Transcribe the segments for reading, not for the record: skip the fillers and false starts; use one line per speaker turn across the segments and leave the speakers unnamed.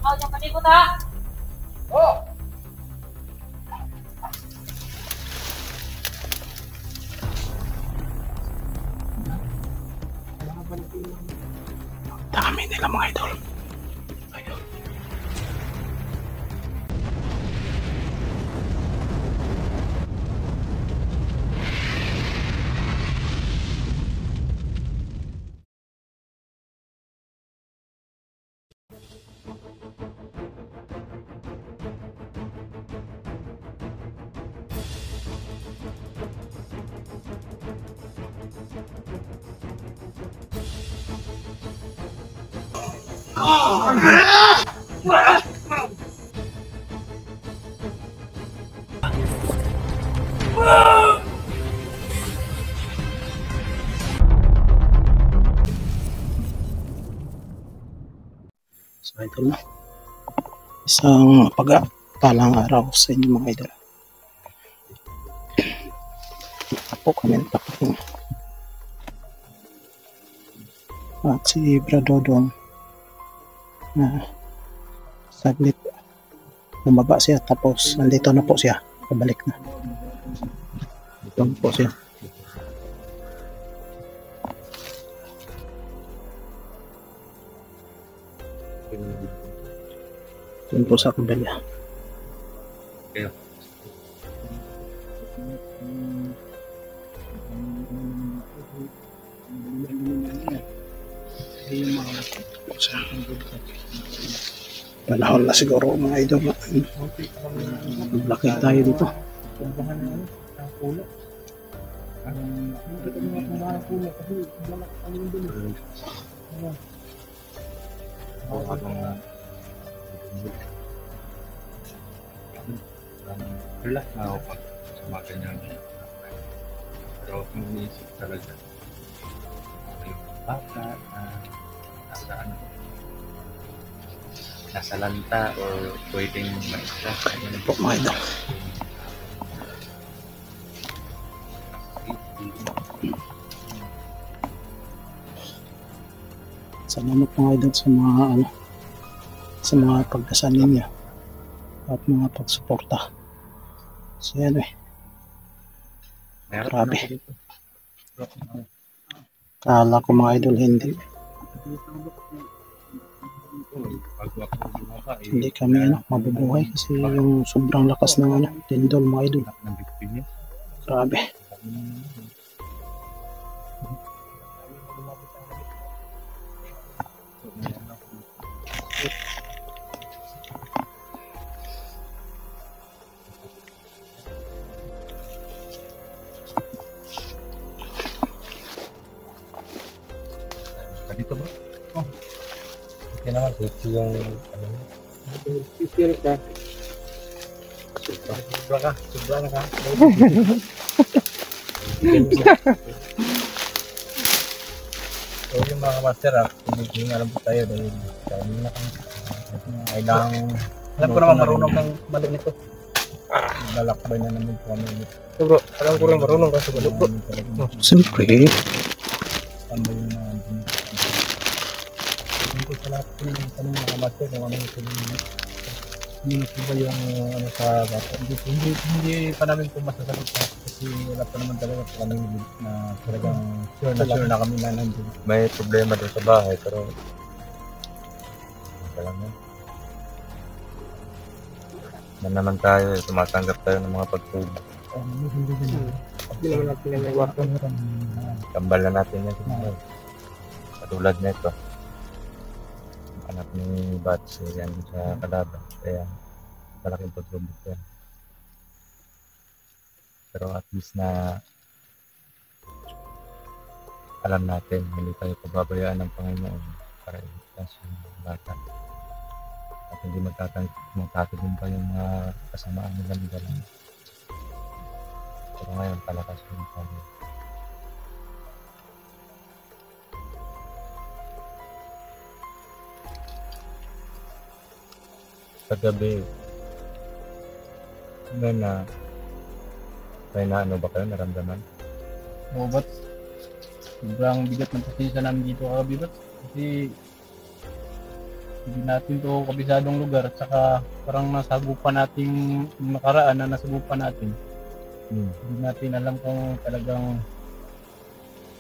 Yung panikot ha? Oh!
Dami nila mga idol. Ayun. So idol, isang pagpalang araw sa inyo mga idol. Ako kami nagpapaking. At si Bradodong saglit bumaba siya, tapos nandito na po siya, pabalik na. Dito na po siya. Doon po sa kabila.
Yeah.
Panahon na siguro mga idol. Maglaki tayo dito.
Relax na ako pag sa mga ganyan. Pero kung iniisip talaga, yung bata nasa ano, nasa lanta o pwedeng maista.
Ano po mga idol. Salamat mga idol sa mga sa mga pagdasal ninyo at mga pagsuporta. So yan grabe. Kala ko mga idol hindi kami mabubuhay kasi yung sobrang lakas ng tindol mga idol. Grabe.
Dito ba? Oh. Okay naman, ito yung ano.
Spirit ka.
Sobra na ka. So yung mga master, hindi alam po tayo dahil kami na kami. Kailangan,
Alam ko naman marunong kang balik nito.
lalakbay na naman po kami.
So bro, alam ko rin marunong ka sa balik bro. Siyempre.
Tambay yung mga hindi sa lahat po ng tanong mga master kung ano yung hindi po ba yung ano sa bata. Hindi pa namin po masasagot kasi wala pa naman talaga po kami na talagang sure na kami na nandun. May problema doon sa bahay pero alam mo na naman tayo, tumatanggap tayo ng mga pagtulong.
Hindi naman natin yung nagwako.
Kambal na natin yan. Katulad na ito. Anak ni Bats yan sa kalaban. Kaya malaking paglubog yan. Pero at least na alam natin, hindi tayo pababayaan ng Panginoon para iligtas yung bata. At hindi magtatagumpay yung mga kasamaan nila nila lang. Pero ngayon, palakas yung Panginoon. Sa gabi, may na ano ba kayo naramdaman?
Oo, ba't sobrang bigat ng pasensya namin dito kagabi, ba't? Kasi
Hindi natin to kabisadong lugar at saka parang nasagupan natin yung nakaraan na nasagupan natin. Hindi natin alam kung talagang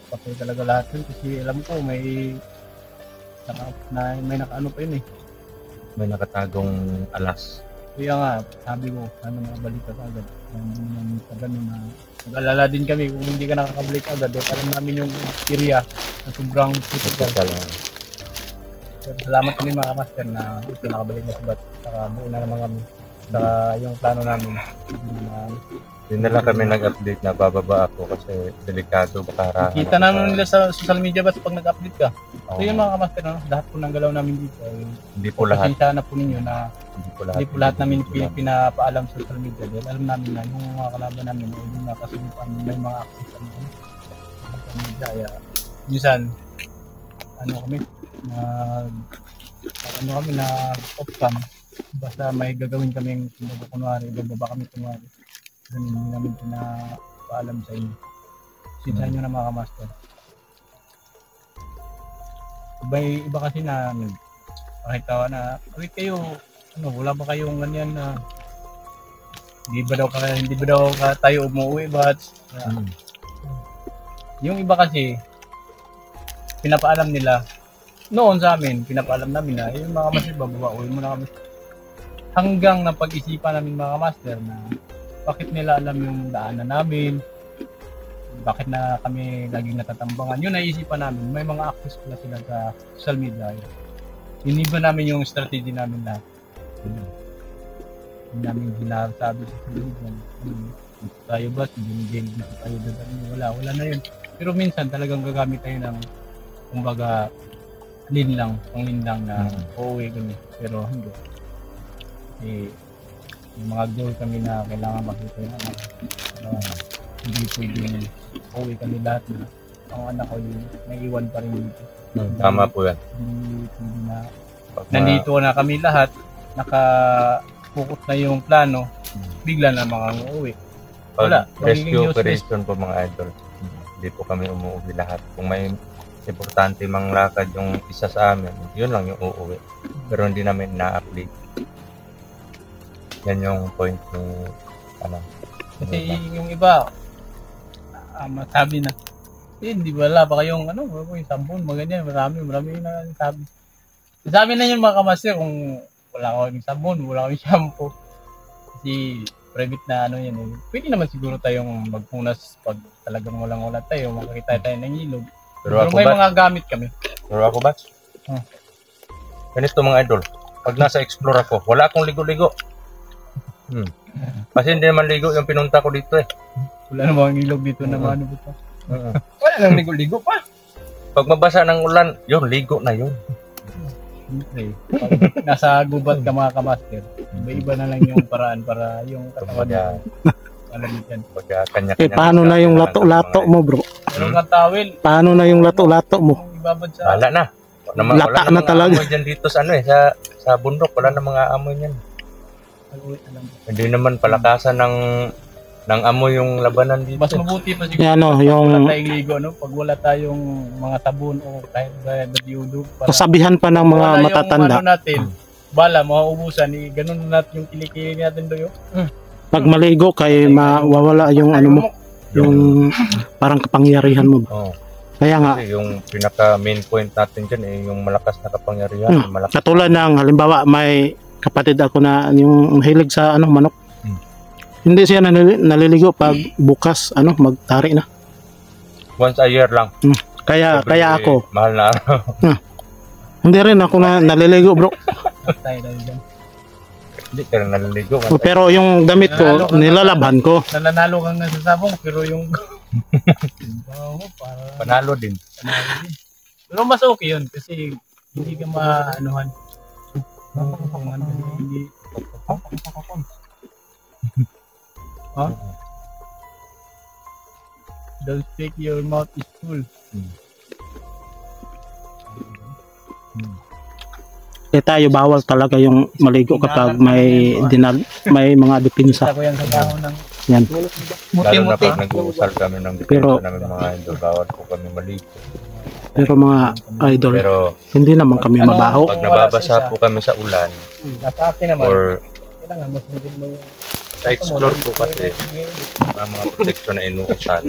patay talaga lahat yun kasi alam ko may nakaano pa yun eh.
May nakatagong alas.
Kaya nga, sabi ko, ano mga balita ka agad. Hindi naman sa ganun na mag-alala din kami kung hindi ka nakakabalik agad. Dahil alam namin yung area na sobrang critical. Pero salamat kami mga master na ito nakabalik na subat. Saka buo na naman kami. Saka yung plano namin.
Yun na lang kami nag-update na bababa ako kasi delikado baka harahan.
Kita namin nila sa social media ba pag nag-update ka.
Oo.
So yun mga kamaster, no? Lahat po ng galaw namin dito ay
Hindi po lahat.
pasensya na po ninyo na hindi po lahat namin pinapaalam sa social media. Dahil alam namin na yung mga kalaban namin ay yung nakasubukan may mga access sa social media. Kaya minsan, ano kami, na off-cam. Basta may gagawin kaming kunwari, bababa kami kunwari. Ganun, hindi namin pinapaalam sa inyo. Sinsa nyo na mga kamaster. Iba kasi na pakita na, wait kayo, ano, wala ba kayong ganyan na hindi ba daw tayo umuwi but yung iba kasi pinapaalam nila noon sa amin, pinapaalam namin na yung mga master bababa, uwi mo na kami. Hanggang napag-isipan namin mga master na bakit nila alam yung daanan namin, bakit na kami laging natatambangan. Yun naisipan namin, may mga access pala sila sa social media. Iniba namin yung strategy namin lahat. Hindi namin sinasabi sa social media. Tayo ba? Hindi tayo doon. Wala na yun. Pero minsan talagang gagamit tayo ng kumbaga pang lin lang na uuwi kami. Pero hindi. Yung mga goal kami na kailangan makita yung hindi pwedeng uwi kami lahat na ang anak ko yung naiwan pa rin dito.
Tama po yan.
Hindi na nandito na kami lahat, naka-focus na yung plano, bigla na mga uuwi. Wala.
Rescue operation po mga idol. Hindi po kami umuwi lahat. Kung may importante mang lakad yung isa sa amin, yun lang yung uuwi. Pero hindi namin na-update. Yan yung point ng
kasi yung iba masabi na hindi wala ba kayong yung sabon maganyan, marami na sabi sa amin na yun mga kamaster kung wala kayong sabon, wala kayong shampoo kasi private na yan pwede naman siguro tayong magpunas pag talagang wala tayo, makakita tayo ng ilog pero may mga gamit kami.
Pero ako ba? Ganito mga idol, pag nasa explore ako, wala akong ligo-ligo. Kasi hindi naman ligo yung pinunta ko dito eh.
Wala namang ilog dito na ano ba?
Wala nang ligo-ligo pa. Pag mabasa ng ulan, yun, ligo na yun.
Okay. Nasa gubat ka mga kamaster, iba na lang yung paraan para yung katawan na alam yan.
Kanya-kanya.
Paano na yung lato-lato mo bro?
Meron kang towel.
Paano na yung lato-lato mo?
Ibabad sa...
Wala na.
Lata na talaga.
Wala dyan dito sa sa bundok, wala na mga amoy niyan. Hindi naman palakasan ng amoy yung labanan dito.
Mas mabuti pa siguro
yung
wala tayong ligo, pag wala tayong mga sabon o kahit badiyudo.
kasabihan pa ng mga matatanda.
Yung natin, bala, mauubusan, ganun natin yung kilikili natin doon.
Pag maligo kay mawawala yung mo, yung parang kapangyarihan mo.
Oh.
Kaya nga,
kasi yung pinaka main point natin dyan yung malakas na kapangyarihan.
Katulad ng halimbawa may kapatid ako na yung mahilig sa manok. Hindi siya naliligo pag bukas magtari na.
Once a year lang.
Kaya ako
mahal na araw.
hindi rin ako na naliligo bro.
Hindi ka rin naliligo.
Pero yung damit ko nilalabhan ko.
Nananalo kang sa sabong pero yung
panalo din.
Pero mas okay yun kasi hindi ka maanuhan. Hindi. Don't speak, your mouth is full.
Kaya tayo bawal talaga yung maligo kapag may mga depensa.
Ako yan sa tao ng
yan.
Lalo na pag nag-uusal kami ng depensa
Pero,
namin mga idol, bawal po kami maligo.
Pero mga idol,
Pero
hindi naman kami
Ano?
mabaho.
pag nababasa po kami sa ulan
Nasa akin naman,
or
kailangan mas maging mo yung
sa explore po kasi ang mga protection na inuusan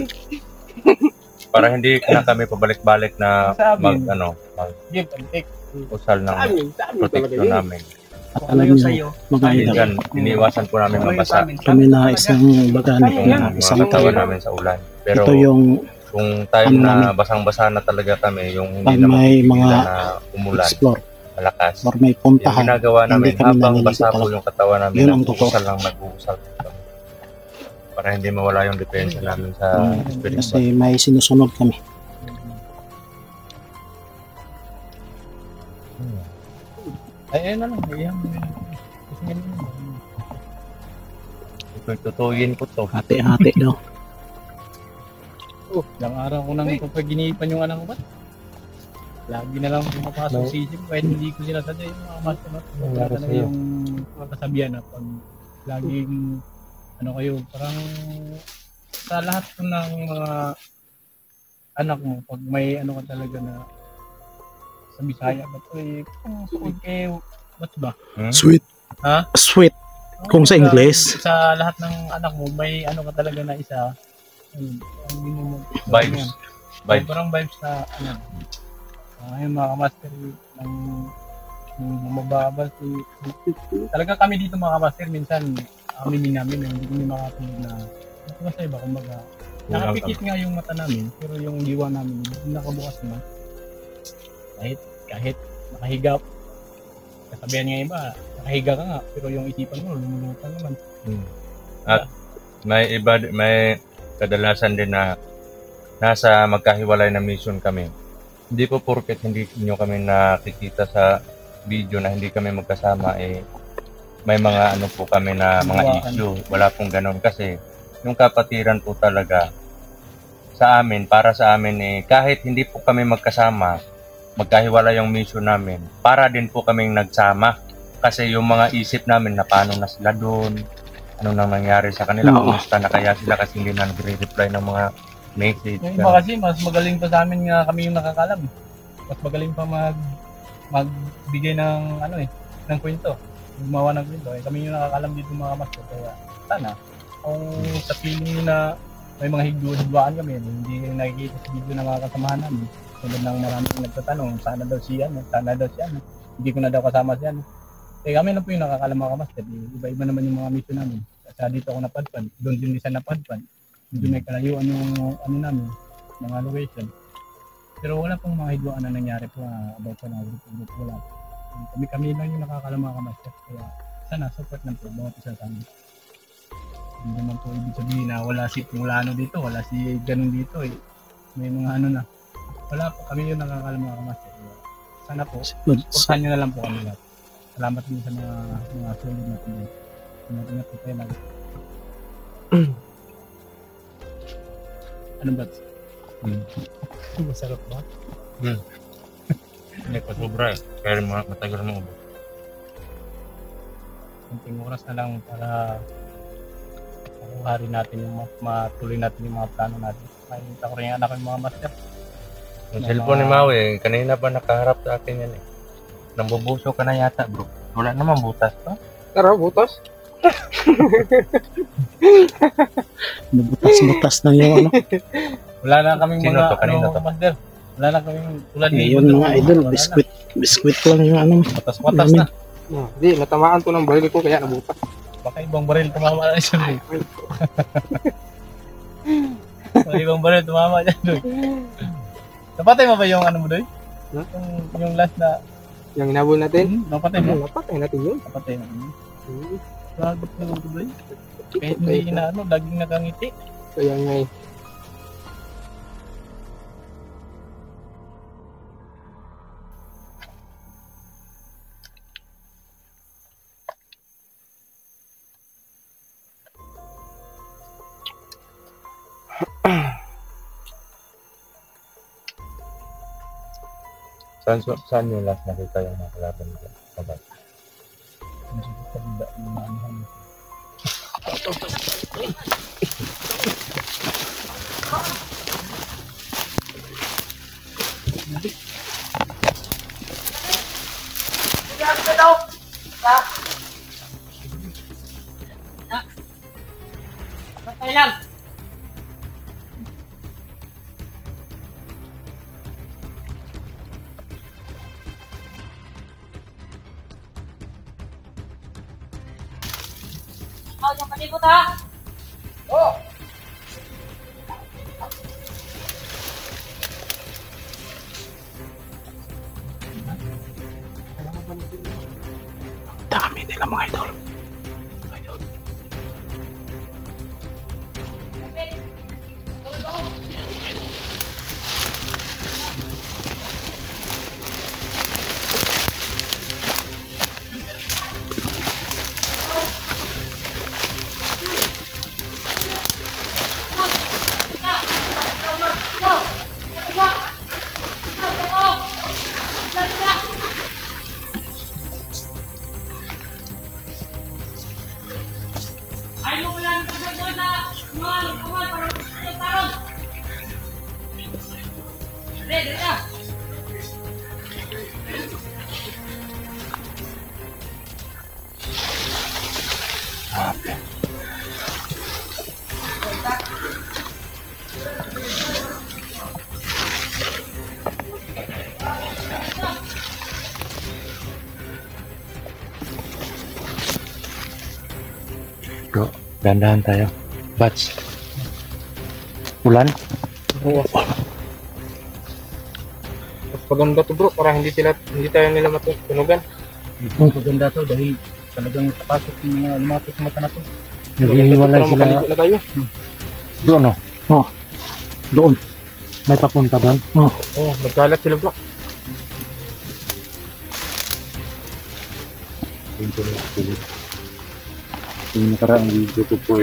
para hindi na kami pabalik-balik na
Sa amin.
mag-usal
give and take.
ng protection namin.
At alam niyo, mga idol,
Minsan, iniiwasan po namin mabasa
kami na isang bagani,
yung mga
isang
katawan
taon.
namin sa ulan. Pero
Ito yung
kung time
ano
na
namin,
basang-basa na talaga kami, yung
pag
hindi na
may
mapipigilan
mga
na umulan,
explore
malakas.
or may
Yung
puntahan,
ginagawa namin,
hindi kami
habang
naliligo
basa po
talaga.
yung katawan namin,
Yun ang totoo.
nag-uusal lang nag-uusal po kami. Para hindi mawala yung depensa namin sa spiritual.
Kasi may sinusunod kami.
Ay, ayun na lang. Ayun.
Ito, tutuyin ko to.
Hati-hati daw.
Ilang araw ko nang ipapaginipan yung anak ko ba? Lagi na lang pumapasok sa isip kahit hindi ko sinasadya yung mga master. Wala
Nangyari
na
sa'yo?
yung kasabihan na pag laging ano kayo, parang sa lahat po ng mga anak mo, pag may ano ka talaga na sa Bisaya, ba't kung sukod kayo, ba't ba?
Sweet.
Ha?
Sweet. Kung sa Ingles.
Sa lahat ng anak mo, may ano ka talaga na isa. Ayun, hindi mo
Vibes. Vibes.
Parang vibes na ano. Ayun mga master ng mababa talaga kami dito mga master minsan aminin namin hindi kami makatulog na ito sa iba kumbaga nakapikit nga yung mata namin pero yung diwa namin nakabukas naman kahit nakahiga kasabihan nga iba nakahiga ka nga pero yung isipan mo lumulutang naman.
At may kadalasan din na nasa magkahiwalay na mission kami. Hindi po porket hindi nyo kami nakikita sa video na hindi kami magkasama may mga ano po kami na mga issue. Wala pong ganun kasi yung kapatiran po talaga sa amin, para sa amin kahit hindi po kami magkasama, magkahiwalay yung mission namin, para din po kaming nagsama kasi yung mga isip namin na paano na sila doon, ano nang nangyari sa kanila, kumusta na kaya sila kasi hindi na nagre-reply ng mga message.
Yung iba kasi mas magaling pa sa amin nga kami yung nakakalam. Mas magaling pa magbigay ng ng kwento. Gumawa ng kwento. Kami yung nakakalam dito mga master. Kaya sana kung sa feeling nyo na may mga higduan kami, hindi nakikita sa video na mga kasamahan namin. Tulad ng maraming nagtatanong, sana daw siya, hindi ko na daw kasama siya. Kami lang po yung nakakalam mga master. Iba-iba naman yung mga mission namin. Kasi dito ako napadpad, doon din isa napadpad. Hindi may kalayuan yung namin, mga location. Pero wala pong mga hidwaan na nangyari po about sa mga group. Wala. Kami lang yung nakakalam mga kamaster. Kaya sana support lang po bawat isa sa amin. Hindi naman po ibig sabihin na wala si Mulano dito, wala si ganun dito May mga na. Wala po kami yung nakakalam mga kamaster. Sana po, supportan nyo na lang po kami lahat. Salamat din sa mga solid natin. Ingat po kayo lang. Ano ba? Masarap ba?
Hindi pa sobra kaya matagal mo ubos.
Kunting oras na lang para makuha rin natin matuloy natin yung mga plano natin. Makikita ko rin yung anak ko yung mga master.
Yung cellphone ni Maui, kanina pa nakaharap sa akin yan Nambubuso ka na yata bro. Wala naman butas pa.
Tara, butas.
Butas-butas na yung
Wala na kaming
Sino
mga
to? Kanino to?
master. Wala na kaming tulad ni
yun mga idol, biskwit lang yung
Patas-patas na.
Hindi, natamaan to ng baril ko kaya nabutas.
Baka ibang baril tumama na siya. Baka ibang baril tumama dyan doy. Napatay mo ba yung mo doy? Yung last na
Yung hinabol natin.
napatay mo?
Napatay natin yun.
Napatay mo. Lagot na mo doy. Kahit hindi laging nakangiti.
Kaya nga
Saan yung last nakita yung mga kalaban nila? Sabay.
Patay lang. Oh, yung palikot ha. Oh.
Dami nila mga idol.
Ayaw ko lang kasagod na kumain para tarong. Ready na.
Bro, dandahan tayo. Bats. Ulan?
Oo. Mas maganda to bro, para hindi tayo nila matutunugan.
Maganda to dahil talagang kapasok yung mga lumapit sa mata na to.
Naghihiwalay sila.
Makaligo na tayo.
Doon no?
Doon.
May papunta doon?
Oo, nagkalat sila bro.
Yung nakaraang video ko po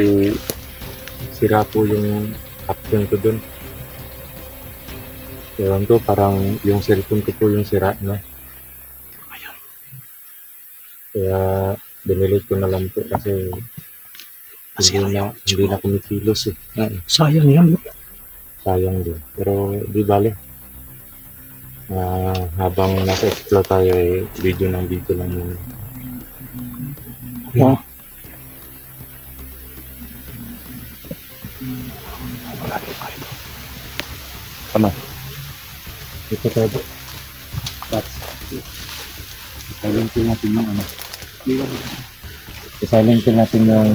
sira po yung caption ko doon. Ewan ko, parang yung cellphone ko po yung sira na. Kaya dinilit ko na lang po kasi hindi na kumikilos eh.
Sayang yan.
Sayang din. Pero di bale. Habang nasa explore tayo video ng video lang muna. Ano? Ito tayo. Silentin natin yung ano. Silentin natin yung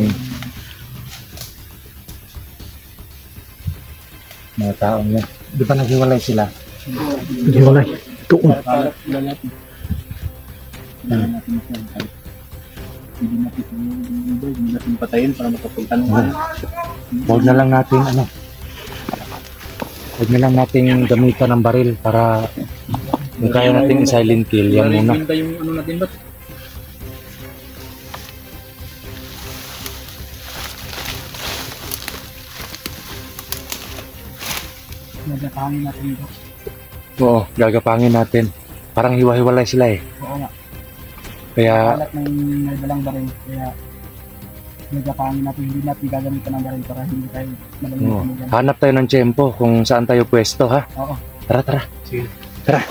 mga taong yan. Di ba naghiwalay sila?
Naghiwalay. Doon.
Hindi natin patayin para makapunta naman.
Huwag na lang natin huwag na lang natin gamitan ng baril para kung kaya natin i-silent kill yan muna.
Yung ano natin ba? Nagkakangin natin ito.
Oo, gagapangin natin. Parang hiwa-hiwalay sila eh.
Oo nga.
Kaya
Kalat ng may dalang baril. Kaya nagkakangin natin. Hindi natin gagamitan ng baril para hindi tayo magaling
oo,
tumugan.
hanap tayo ng tiyempo kung saan tayo pwesto ha.
Oo.
Tara, tara.
Sige.
Tara.